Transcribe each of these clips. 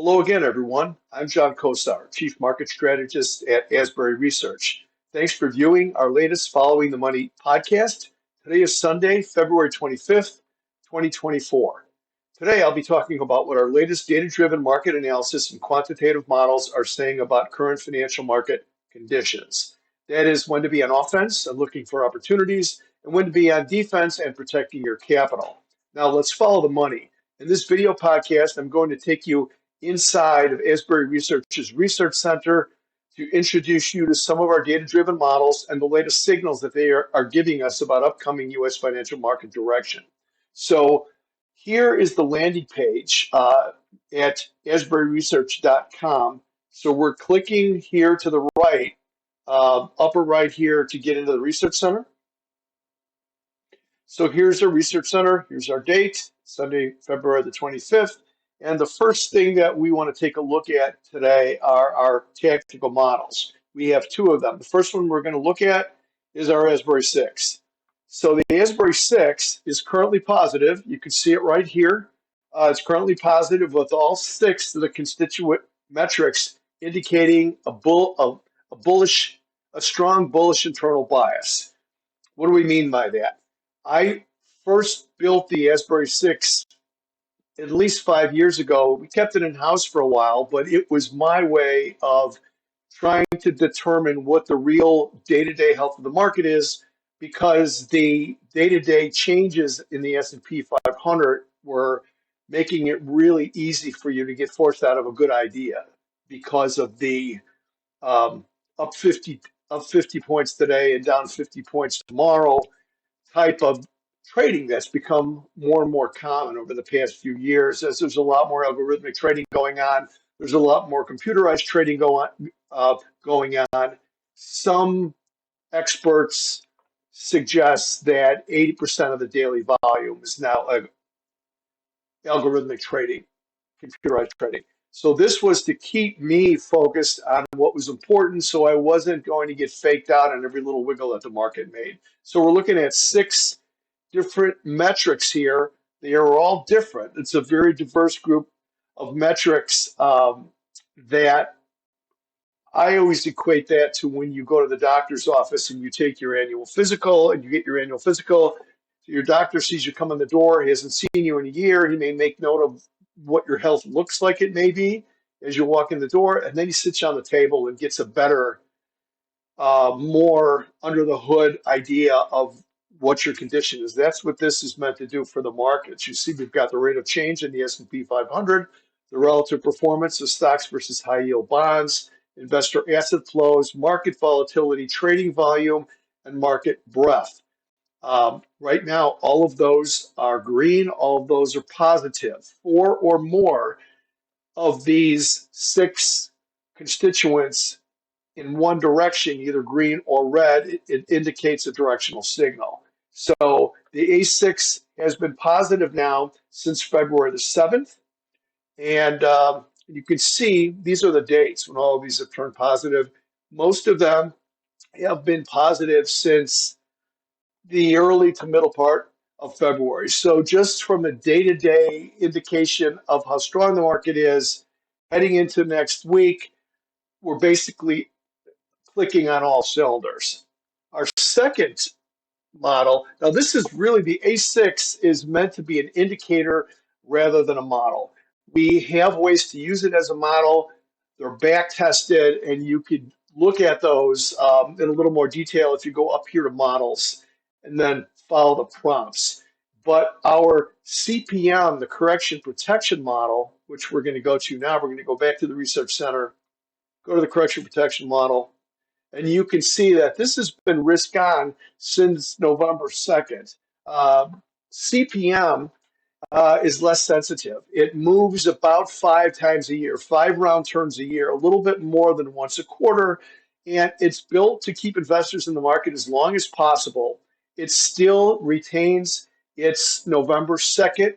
Hello again, everyone. I'm John Kosar, Chief Market Strategist at Asbury Research. Thanks for viewing our latest Following the Money podcast. Today is Sunday, February 25th, 2024. Today, I'll be talking about what our latest data-driven market analysis and quantitative models are saying about current financial market conditions. That is when to be on offense and looking for opportunities, and when to be on defense and protecting your capital. Now, let's follow the money. In this video podcast, I'm going to take you inside of Asbury Research's Research Center to introduce you to some of our data-driven models and the latest signals that they are giving us about upcoming U.S. financial market direction. So here is the landing page at asburyresearch.com. So we're clicking here to the right, upper right here to get into the Research Center. So here's our Research Center. Here's our date, Sunday, February the 25th. And the first thing that we want to take a look at today are our tactical models. We have two of them. The first one we're going to look at is our Asbury 6. So the Asbury 6 is currently positive. You can see it right here. It's currently positive with all six of the constituent metrics indicating a strong bullish internal bias. What do we mean by that? I first built the Asbury 6 at least 5 years ago. We kept it in-house for a while, but it was my way of trying to determine what the real day-to-day health of the market is, because the day-to-day changes in the S&P 500 were making it really easy for you to get forced out of a good idea because of the up 50 points today and down 50 points tomorrow type of trading that's become more and more common over the past few years. As there's a lot more algorithmic trading going on, there's a lot more computerized trading going on. Some experts suggest that 80% of the daily volume is now algorithmic trading, computerized trading. So this was to keep me focused on what was important, so I wasn't going to get faked out on every little wiggle that the market made. So we're looking at six different metrics here. They are all different. It's a very diverse group of metrics that I always equate that to when you go to the doctor's office and you take your annual physical and you get your annual physical. So your doctor sees you come in the door. He hasn't seen you in a year. He may make note of what your health looks like it may be as you walk in the door, and then he sits you on the table and gets a better, more under the hood idea of what your condition is. That's what this is meant to do for the markets. You see, we've got the rate of change in the S&P 500, the relative performance of stocks versus high yield bonds, investor asset flows, market volatility, trading volume, and market breadth. Right now, all of those are green, all of those are positive. Four or more of these six constituents in one direction, either green or red, it indicates a directional signal. So the A6 has been positive now since February the 7th. And you can see these are the dates when all of these have turned positive. Most of them have been positive since the early to middle part of February. So just from a day-to-day indication of how strong the market is heading into next week, we're basically clicking on all cylinders. Our second model, now this is really, the A6 is meant to be an indicator rather than a model. We have ways to use it as a model. They're back tested, and you could look at those in a little more detail if you go up here to models and then follow the prompts. But our CPM, the correction protection model, which we're going to go to now, we're going to go back to the Research Center, go to the correction protection model, and you can see that this has been risk on since November 2nd. CPM is less sensitive. It moves about 5 times a year, 5 round turns a year, a little bit more than once a quarter, and it's built to keep investors in the market as long as possible. It still retains its November 2nd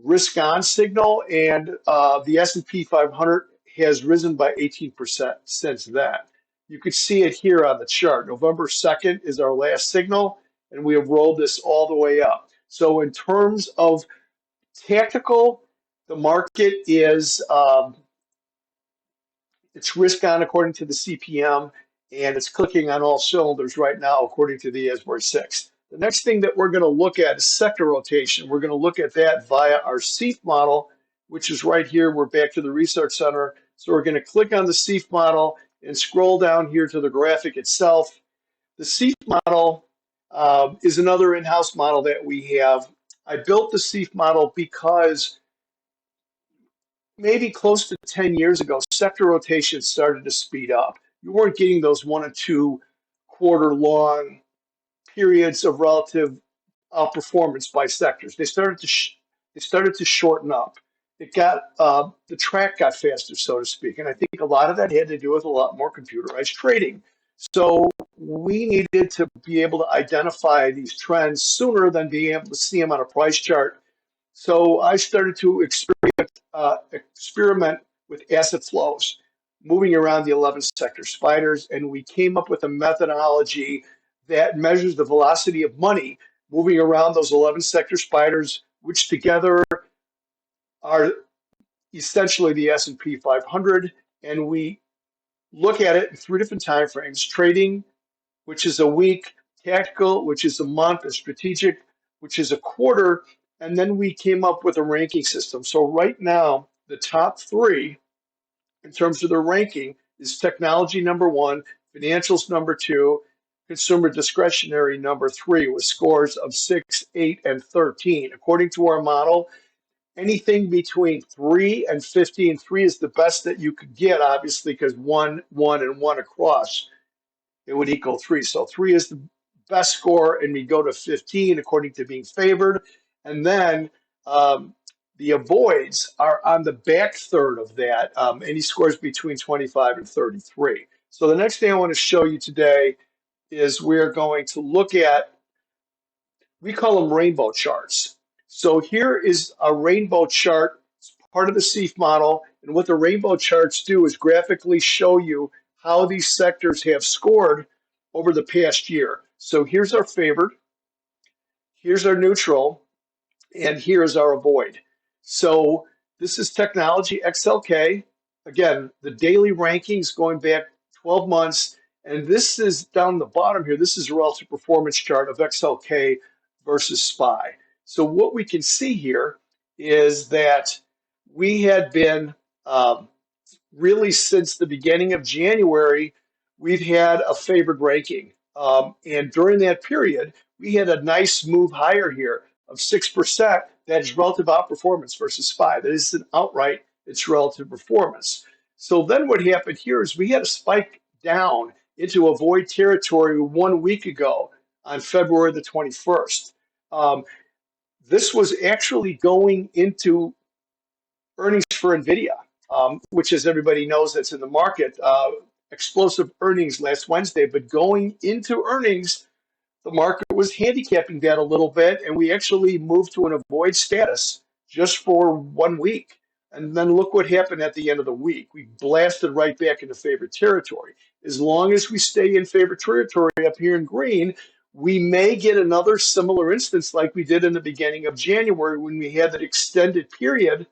risk on signal, and the S&P 500 has risen by 18% since then. You could see it here on the chart. November 2nd is our last signal, and we have rolled this all the way up. So in terms of tactical The market is it's risk on according to the CPM, and it's clicking on all cylinders right now according to the Asbury 6. The next thing that we're going to look at is sector rotation. We're going to look at that via our CEF model, which is right here. We're back to the research center. So we're going to click on the CEF model and scroll down here to the graphic itself. The CEF model is another in-house model that we have. I built the CEF model because maybe close to 10 years ago, sector rotation started to speed up. You weren't getting those 1 or 2 quarter long periods of relative outperformance by sectors. They started to shorten up. It got the track got faster, so to speak, and I think a lot of that had to do with a lot more computerized trading. So we needed to be able to identify these trends sooner than being able to see them on a price chart. So I started to experiment with asset flows, moving around the 11 sector spiders, and we came up with a methodology that measures the velocity of money moving around those 11 sector spiders, which together are essentially the S&P 500. And we look at it in 3 different time frames: trading, which is a week; tactical, which is a month; and strategic, which is a quarter. And then we came up with a ranking system. So right now, the top three in terms of their ranking is technology #1, financials #2, consumer discretionary #3, with scores of 6, 8, and 13. According to our model, anything between 3 and 15, 3 is the best that you could get, obviously, because 1, 1, and 1 across, it would equal 3. So 3 is the best score, and we go to 15 according to being favored. And then the avoids are on the back third of that, any scores between 25 and 33. So the next thing I want to show you today is we're going to look at, we call them rainbow charts. So here is a rainbow chart. It's part of the CEF model. And what the rainbow charts do is graphically show you how these sectors have scored over the past year. So here's our favored, here's our neutral, and here's our avoid. So this is technology XLK. Again, the daily rankings going back 12 months. And this is down the bottom here. This is a relative performance chart of XLK versus SPY. So what we can see here is that we had been really since the beginning of January, we've had a favored ranking. And during that period, we had a nice move higher here of 6%. That is relative outperformance versus SPY. That isn't outright, it's relative performance. So then what happened here is we had a spike down into avoid territory 1 week ago on February the 21st. This was actually going into earnings for NVIDIA, which, as everybody knows, that's in the market. Explosive earnings last Wednesday, but going into earnings, the market was handicapping that a little bit, and we actually moved to an avoid status just for 1 week. And then look what happened at the end of the week. We blasted right back into favorite territory. As long as we stay in favorite territory up here in green, we may get another similar instance like we did in the beginning of January when we had that extended period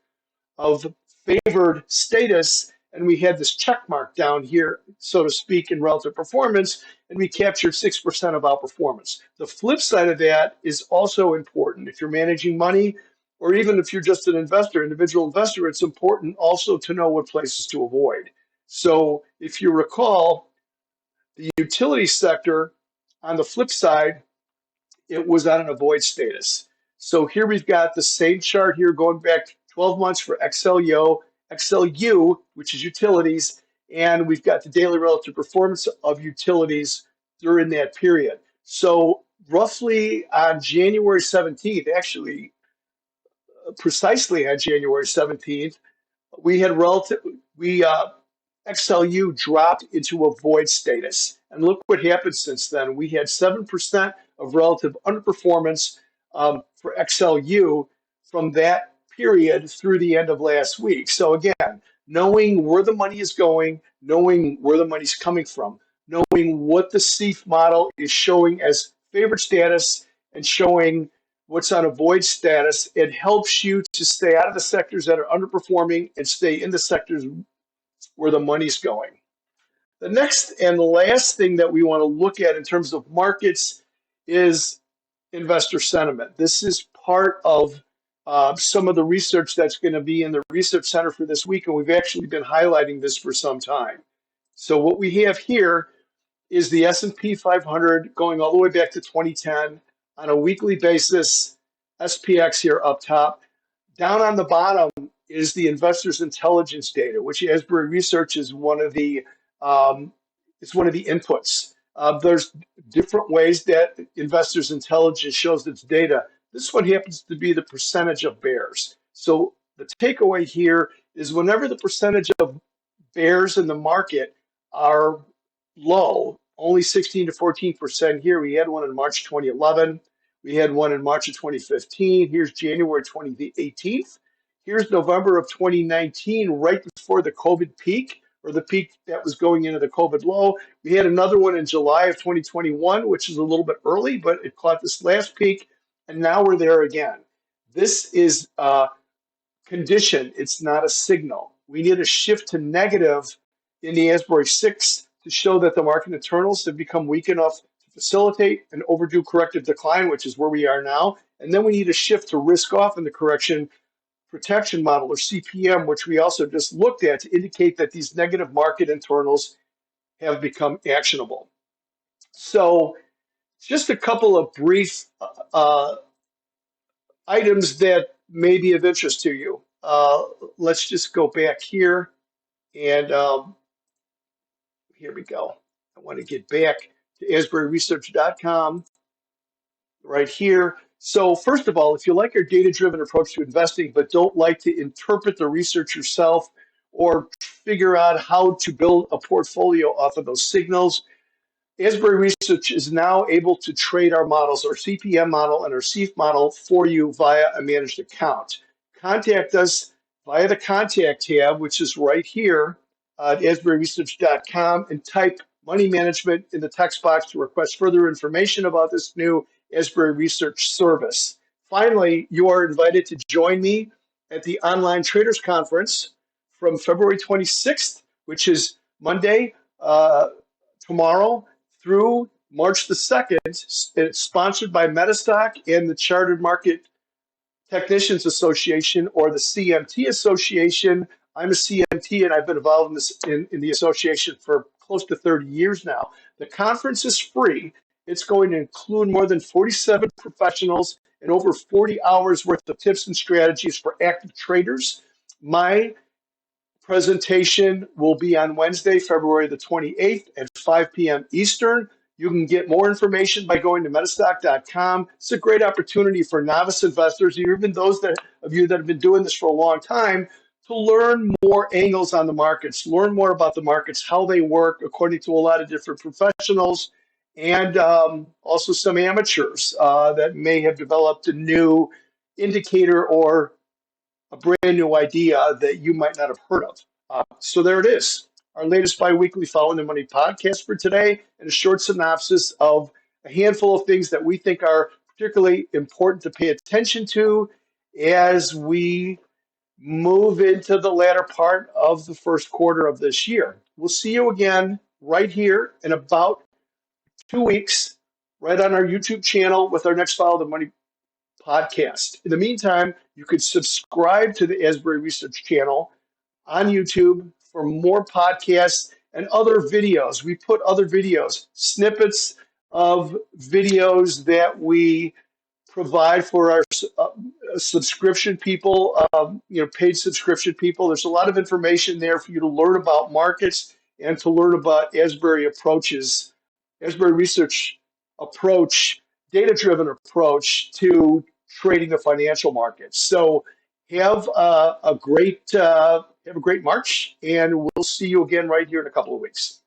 of favored status, and we had this check mark down here, so to speak, in relative performance, and we captured 6% of outperformance. The flip side of that is also important. If you're managing money, or even if you're just an investor, individual investor, it's important also to know what places to avoid. So if you recall, the utility sector, on the flip side, it was on an avoid status. So here we've got the same chart here going back 12 months for XLU, which is utilities, and we've got the daily relative performance of utilities during that period. So roughly on January 17th, actually precisely on January 17th, we had XLU dropped into a void status. And look what happened since then. We had 7% of relative underperformance for XLU from that period through the end of last week. So again, knowing where the money is going, knowing where the money's coming from, knowing what the CEF model is showing as favorite status, and showing what's on avoid status. It helps you to stay out of the sectors that are underperforming and stay in the sectors where the money's going. The next and the last thing that we want to look at in terms of markets is investor sentiment. This is part of some of the research that's going to be in the research center for this week, and we've actually been highlighting this for some time. So what we have here is the S&P 500 going all the way back to 2010 on a weekly basis, SPX here up top. Down on the bottom is the investors' intelligence data, which Asbury Research is one of the inputs. There's different ways that investors' intelligence shows its data. This one happens to be the percentage of bears. So the takeaway here is whenever the percentage of bears in the market are low, only 16 to 14% here. We had one in March 2011. We had one in March of 2015. Here's January 2018. Here's November of 2019, right before the COVID peak, or the peak that was going into the COVID low. We had another one in July of 2021, which is a little bit early, but it caught this last peak, and now we're there again. This is a condition. It's not a signal. We need a shift to negative in the Asbury 6 to show that the market internals have become weak enough to facilitate an overdue corrective decline, which is where we are now. And then we need a shift to risk off in the correction protection model, or CPM, which we also just looked at, to indicate that these negative market internals have become actionable. So just a couple of brief items that may be of interest to you. Let's just go back here, and here we go. I want to get back to asburyresearch.com right here. So first of all, if you like our data-driven approach to investing, but don't like to interpret the research yourself or figure out how to build a portfolio off of those signals, Asbury Research is now able to trade our models, our CPM model and our CEF model, for you via a managed account. Contact us via the contact tab, which is right here at asburyresearch.com, and type money management in the text box to request further information about this new Asbury Research service. Finally, you are invited to join me at the Online Traders Conference from February 26th, which is Monday, tomorrow, through March the 2nd. It's sponsored by Metastock and the Chartered Market Technicians Association, or the CMT Association. I'm a CMT, and I've been involved in this in the association for close to 30 years now. The conference is free. It's going to include more than 47 professionals and over 40 hours worth of tips and strategies for active traders. My presentation will be on Wednesday, February the 28th at 5 p.m. Eastern. You can get more information by going to metastock.com. It's a great opportunity for novice investors, or even those of you that have been doing this for a long time, to learn more angles on the markets, learn more about the markets, how they work according to a lot of different professionals, and also some amateurs that may have developed a new indicator or a brand new idea that you might not have heard of. So there it is, our latest bi-weekly Following the Money podcast for today, and a short synopsis of a handful of things that we think are particularly important to pay attention to as we move into the latter part of the first quarter of this year. We'll see you again right here in about 2 weeks, right on our YouTube channel with our next Follow the Money podcast. In the meantime, you could subscribe to the Asbury Research channel on YouTube for more podcasts and other videos. We put other videos, snippets of videos that we provide for our subscription people, paid subscription people. There's a lot of information there for you to learn about markets and to learn about Asbury Research approach, data-driven approach to trading the financial markets. So have a great March, and we'll see you again right here in a couple of weeks.